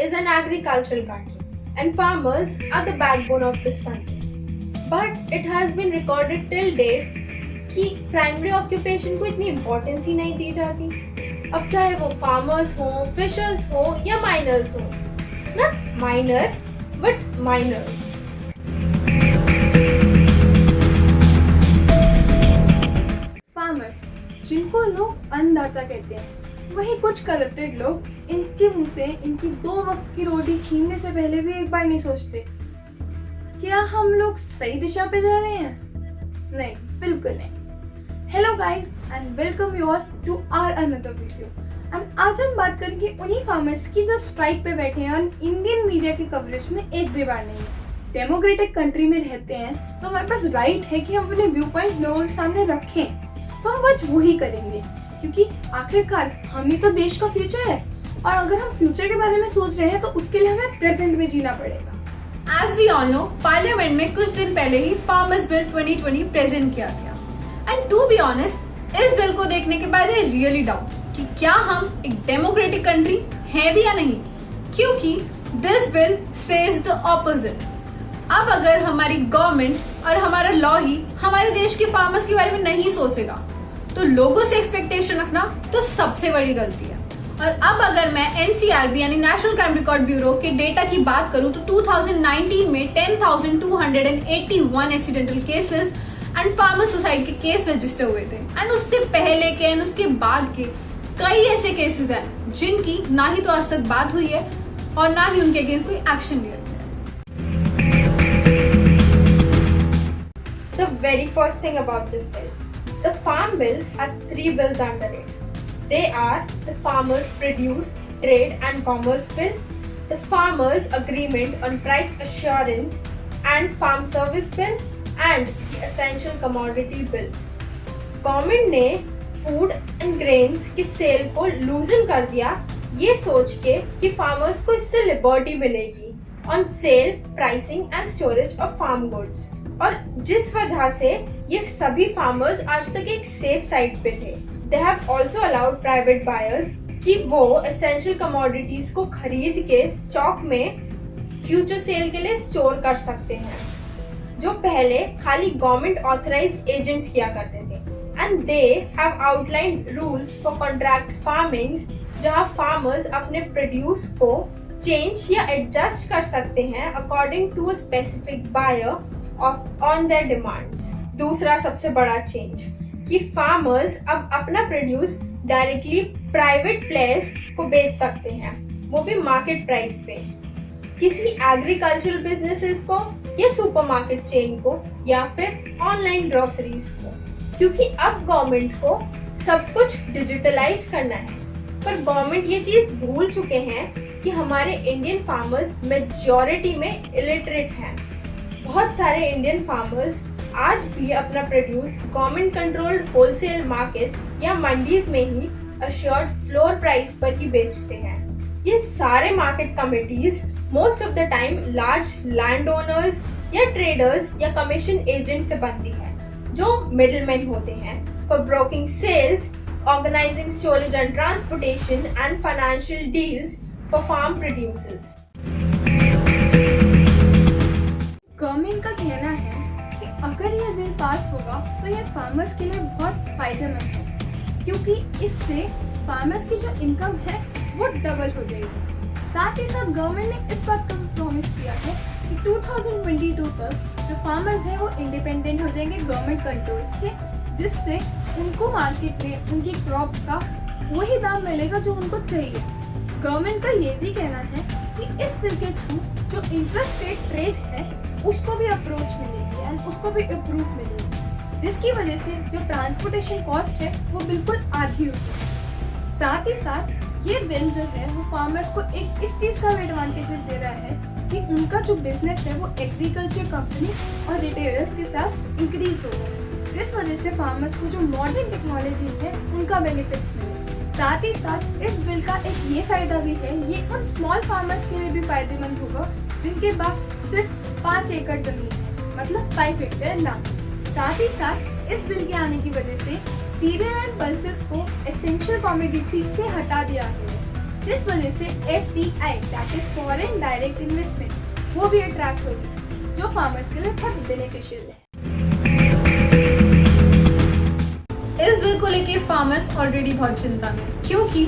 is an agricultural country and farmers are the backbone of this country. But it has been recorded till date कि primary occupation को इतनी importance ही नहीं दी जाती। अब चाहे वो फार्मर्स हो, फिशर्स हो या माइनर्स हो, not minor but miners. Farmers जिनको लोग अन्नदाता कहते हैं, वही कुछ करप्टेड लोग इनके मुंह से इनकी 2 वक्त की रोटी छीनने से पहले भी एक बार नहीं सोचते क्या हम लोग सही दिशा पे जा रहे हैं? नहीं, बिल्कुल नहीं। Hello guys and welcome you all to our another video. And आज हम बात करेंगे उन्हीं फार्मर्स की जो स्ट्राइक पे बैठे हैं और इंडियन मीडिया की कवरेज में एक भी बार नहीं है। डेमोक्रेटिक कंट्री में रहते हैं तो हमारे पास राइट है कि हम अपने व्यू पॉइंट्स लोगों के सामने रखें, तो हम आज वही करेंगे क्योंकि आखिरकार हम ही तो देश का फ्यूचर है और अगर हम फ्यूचर के बारे में सोच रहे हैं तो उसके लिए हमें प्रेजेंट में जीना पड़ेगा। As we all know, parliament में कुछ दिन पहले ही फार्मर्स बिल 2020 प्रेजेंट किया गया एंड टू बी ऑनेस्ट इस बिल को देखने के बाद आई रियली डाउट कि क्या हम एक डेमोक्रेटिक कंट्री हैं भी या नहीं, क्योंकि this bill says the opposite. अब अगर हमारी गवर्नमेंट और हमारा लॉ ही हमारे देश के फार्मर्स के बारे में नहीं सोचेगा तो लोगों से एक्सपेक्टेशन रखना तो सबसे बड़ी गलती है। और अब अगर मैं एनसीआरबी यानी नेशनल क्राइम रिकॉर्ड ब्यूरो के डेटा की बात करूं तो 2019 में 10,281 accidental cases and farmer suicide के केस रजिस्टर हुए थे एंड उससे पहले के एंड उसके बाद के कई ऐसे केसेस हैं जिनकी ना ही तो आज तक बात हुई है और ना ही उनके अगेंस्ट कोई एक्शन लिया गया। The very first thing about this bill, the Farm Bill has 3 bills under it. They are the Farmers Produce, Trade and Commerce Bill, the Farmers Agreement on Price Assurance and Farm Service Bill and the Essential Commodity Bills. Government ने food and grains की cell को लूजन कर दिया ये सोच के कि farmers को इससे लिबर्टी मिलेगी on sale, pricing and storage of farm goods, और जिस वजह से ये सभी फार्मर्स आज तक एक सेफ साइड पे थे। They have also allowed private buyers कि वो essential commodities को खरीद के स्टॉक में फ्यूचर सेल के लिए स्टोर कर सकते हैं, जो पहले खाली गवर्नमेंट ऑथराइज्ड एजेंट्स किया करते थे। And they have outlined rules for contract farmings, जहां फार्मर्स अपने प्रोड्यूस को चेंज या एडजस्ट कर सकते हैं according to a specific buyer on their demands. दूसरा सबसे बड़ा चेंज कि फार्मर्स अब अपना प्रोड्यूस डायरेक्टली प्राइवेट प्लेयर्स को बेच सकते हैं, वो भी मार्केट प्राइस पे, किसी एग्रीकल्चरल बिजनेसेस को या सुपरमार्केट चेन को या फिर ऑनलाइन ग्रोसरीज को, क्योंकि अब गवर्नमेंट को सब कुछ डिजिटलाइज करना है। पर गवर्नमेंट ये चीज भूल चुके हैं कि हमारे इंडियन फार्मर्स मेजॉरिटी में इलिटरेट हैं। बहुत सारे इंडियन फार्मर्स आज भी अपना produce government controlled wholesale markets या मंडीज में ही अश्योर्ड फ्लोर प्राइस पर ही बेचते हैं। ये सारे market committees most of the time large land owners या ट्रेडर्स या कमीशन एजेंट से बनती है, जो मिडलमैन होते हैं for broking sales, organising storage and transportation and financial deals for farm producers. Government का कहना है कि अगर ये बिल पास होगा तो ये फार्मर्स के लिए बहुत फायदेमंद है, क्योंकि इससे फार्मर्स की जो इनकम है वो डबल हो जाएगी। साथ ही साथ गवर्नमेंट ने इस बात का भी प्रॉमिस किया है कि 2022 तक जो फार्मर्स हैं वो इंडिपेंडेंट हो जाएंगे गवर्नमेंट कंट्रोल से, जिससे उनको मार्केट में उनकी क्रॉप का वही दाम मिलेगा जो उनको चाहिए। गवर्नमेंट का ये भी कहना है कि इस बिल के थ्रू जो इंट्रास्टेट ट्रेड है उसको भी अप्रोच मिलेगी एंड उसको भी अप्रूव मिलेगी, जिसकी वजह से जो ट्रांसपोर्टेशन कॉस्ट है वो बिल्कुल आधी हो जाएगी। साथ ही साथ ये बिल जो है वो फार्मर्स को एक इस चीज़ का एडवांटेजेस दे रहा है कि उनका जो बिजनेस है वो एग्रीकल्चर कंपनी और रिटेलर्स के साथ इंक्रीज होगा, जिस वजह से फार्मर्स को जो मॉडर्न टेक्नोलॉजीज है उनका बेनिफिट्स मिले। साथ ही साथ इस बिल का एक ये फायदा भी है, ये उन स्मॉल फार्मर्स के लिए भी फायदेमंद होगा जिनके पास सिर्फ 5 एकड़ जमीन है, मतलब 5 हेक्टेयर लैंड। साथ ही साथ इस बिल के आने की वजह से सीरियल एंड पल्सेस को एसेंशियल कमोडिटी से हटा दिया गया है, जिस वजह से FDI that is foreign direct investment वो भी अट्रैक्ट होगी, जो फार्मर्स के लिए बहुत बेनिफिशियल है। इस बिल को लेके फार्मर्स ऑलरेडी बहुत चिंता में हैं, क्योंकि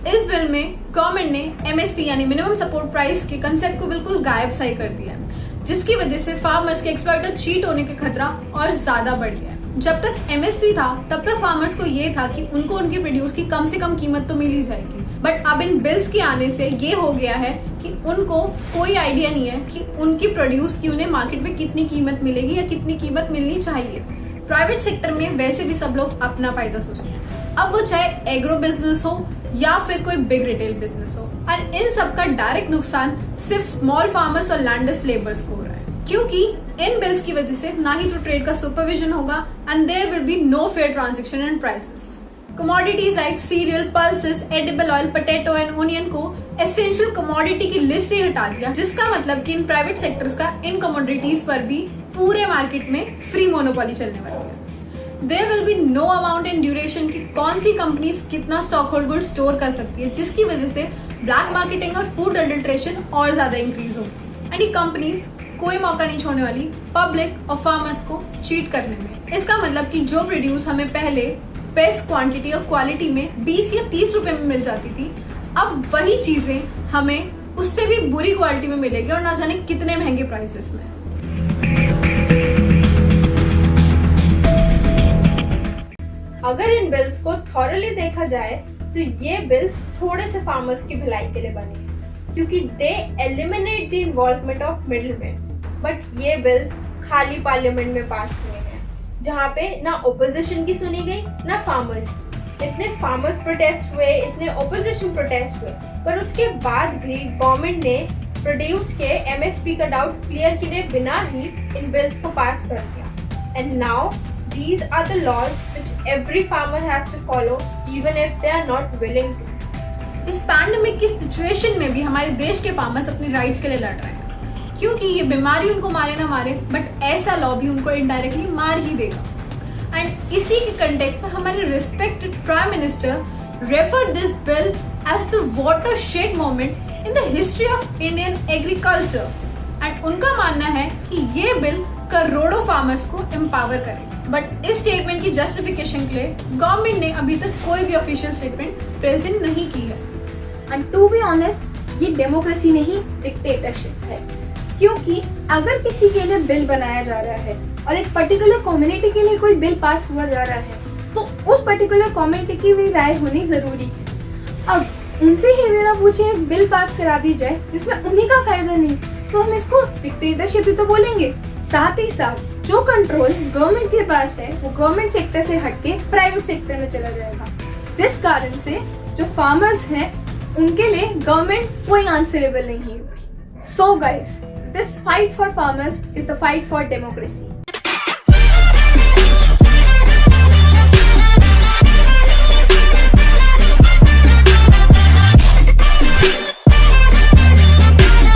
इस बिल में गवर्नमेंट ने MSP यानी मिनिमम सपोर्ट प्राइस के कंसेप्ट को बिल्कुल गायब सा कर दिया है, जिसकी वजह से फार्मर्स के एक्सप्लॉइटर चीट होने के खतरा और ज्यादा बढ़ गया है। जब तक MSP था तब तक फार्मर्स को ये था कि उनको उनके प्रोड्यूस की कम से कम कीमत तो मिल ही जाएगी, बट अब इन बिल्स के आने से ये हो गया है कि उनको कोई आइडिया नहीं है कि उनकी प्रोड्यूस की उन्हें मार्केट में कितनी कीमत मिलेगी या कितनी कीमत मिलनी चाहिए। प्राइवेट सेक्टर में वैसे भी सब लोग अपना फायदा सोचते हैं, अब वो चाहे एग्रो बिजनेस हो या फिर कोई बिग रिटेल बिजनेस हो, और इन सब का डायरेक्ट नुकसान सिर्फ स्मॉल फार्मर्स और लैंडलेस लेबर्स को हो रहा है, क्योंकि इन बिल्स की वजह से ना ही तो ट्रेड का सुपरविजन होगा and there will be no fair transaction and prices. Commodities like cereal, pulses, edible oil, potato and onion को एसेंशियल कमोडिटी की लिस्ट से हटा दिया, जिसका मतलब कि इन प्राइवेट सेक्टर्स का इन कमोडिटीज पर भी पूरे मार्केट में फ्री मोनोपोली चलने वाली है। There will be no amount in duration की कौन सी कंपनीज कितना स्टॉक होल्ड गुड स्टोर कर सकती है, जिसकी वजह से ब्लैक मार्केटिंग और फूड अडल्ट्रेशन और ज्यादा इंक्रीज होगी एंड ये कंपनीज कोई मौका नहीं छोड़ने वाली पब्लिक और फार्मर्स को चीट करने में। इसका मतलब कि जो प्रोड्यूस हमें पहले बेस्ट क्वांटिटी और क्वालिटी में 20 या 30 रुपए में मिल जाती थी, अब वही चीजें हमें उससे भी बुरी क्वालिटी में मिलेगी और ना जाने कितने महंगे प्राइसेस में। अगर इन बिल्स को थॉरली देखा जाए तो ये बिल्स थोड़े से फार्मर्स की भलाई के लिए बने हैं, क्योंकि they eliminate the involvement of middleman. But ये बिल्स खाली पार्लियामेंट में पास हुए हैं, जहाँ पे ना ओपोजिशन की सुनी गई ना फार्मर्स। इतने फार्मर्स प्रोटेस्ट हुए, इतने ओपोजिशन प्रोटेस्ट हुए, पर उसके बाद भी गवर्नमेंट ने प्रोड्यूस के MSP का डाउट क्लियर किए बिना ही इन बिल्स को पास कर दिया। And now these are the laws which every farmer has to follow even if they are not willing to। इस पैंडेमिक की सिचुएशन में भी हमारे देश के फार्मर्स अपने राइट्स के लिए लड़ रहे हैं, क्योंकि ये बीमारी उनको मारे ना मारे, बट ऐसा लॉ भी उनको इनडायरेक्टली मार ही देगा। एंड इसी के कंटेक्स्ट में हमारे respected prime minister refer this bill as the watershed moment in the history of Indian agriculture. And उनका मानना है कि ये बिल करोड़ों फार्मर्स को एम्पावर करेगा। बट इस स्टेटमेंट की जस्टिफिकेशन के लिए गवर्नमेंट ने अभी तक कोई भी ऑफिशियल स्टेटमेंट प्रेजेंट नहीं की है। एंड टू बी ऑनेस्ट, ये डेमोक्रेसी नहीं डिक्टेटरशिप है, क्योंकि अगर किसी के लिए बिल बनाया जा रहा है और एक पर्टिकुलर कम्युनिटी के लिए कोई बिल पास हुआ जा रहा है, तो उस पर्टिकुलर कम्युनिटी की भी राय होनी जरूरी है। अब उनसे ही बिना पूछे एक बिल पास करा दी जाए जिसमें उन्हीं का फायदा नहीं, तो हम इसको डिक्टेटरशिप ही तो बोलेंगे। साथ ही साथ जो कंट्रोल गवर्नमेंट के पास है वो गवर्नमेंट सेक्टर से हटके प्राइवेट सेक्टर में चला जाएगा, जिस कारण से जो फार्मर्स हैं उनके लिए गवर्नमेंट कोई आंसरेबल नहीं होगी। So guys, this fight for farmers is the fight for democracy.